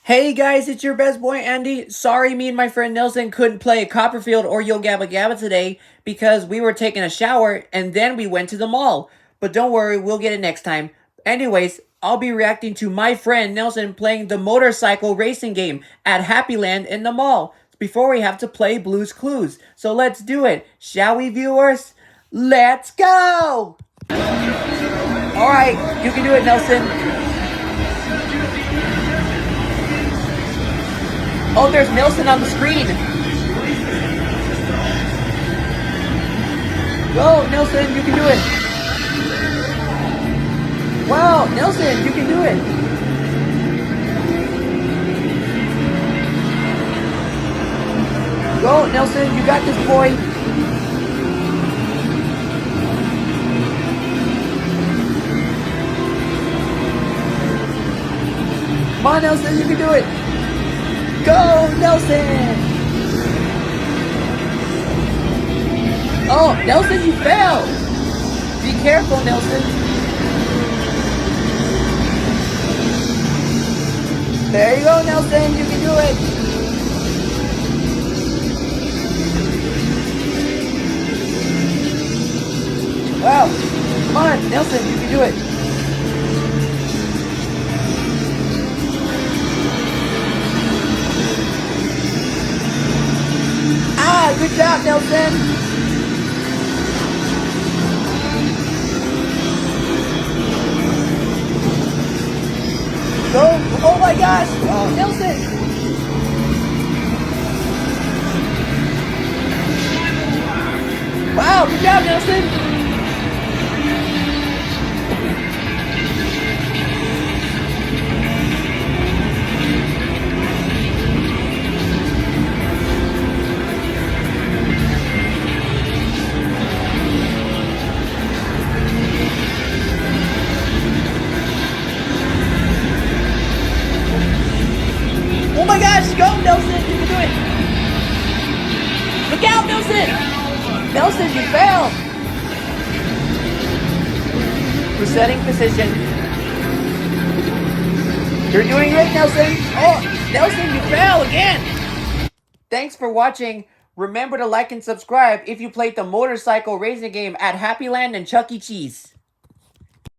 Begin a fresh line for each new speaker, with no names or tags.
Hey guys, it's your best boy Andy. Sorry me and my friend Nelson couldn't play Copperfield or Yo Gabba Gabba today because we were taking a shower and then we went to the mall. But don't worry, we'll get it next time. Anyways, I'll be reacting to my friend Nelson playing the motorcycle racing game at Happy Land in the mall before we have to play Blue's Clues. So let's do it. Shall we, viewers? Let's go! Alright, you can do it, Nelson. Oh, there's Nelson on the screen. Go, Nelson, you can do it. Wow, Nelson, you can do it. Go, Nelson, you got this, boy. Come on, Nelson, you can do it. Go, Nelson! Oh, Nelson, you fell! Be careful, Nelson. There you go, Nelson, you can do it. Wow, come on, Nelson, you can do it. Ah, good job, Nelson. Go. Oh my gosh. Oh, Nelson. Wow, good job, Nelson. Oh my gosh, go, Nelson. You can do it. Look out, Nelson. Nelson, you fell. Resetting position. You're doing great, Nelson. Oh, Nelson, you fell again. Thanks for watching. Remember to like and subscribe if you played the motorcycle racing game at Happy Land and Chuck E. Cheese.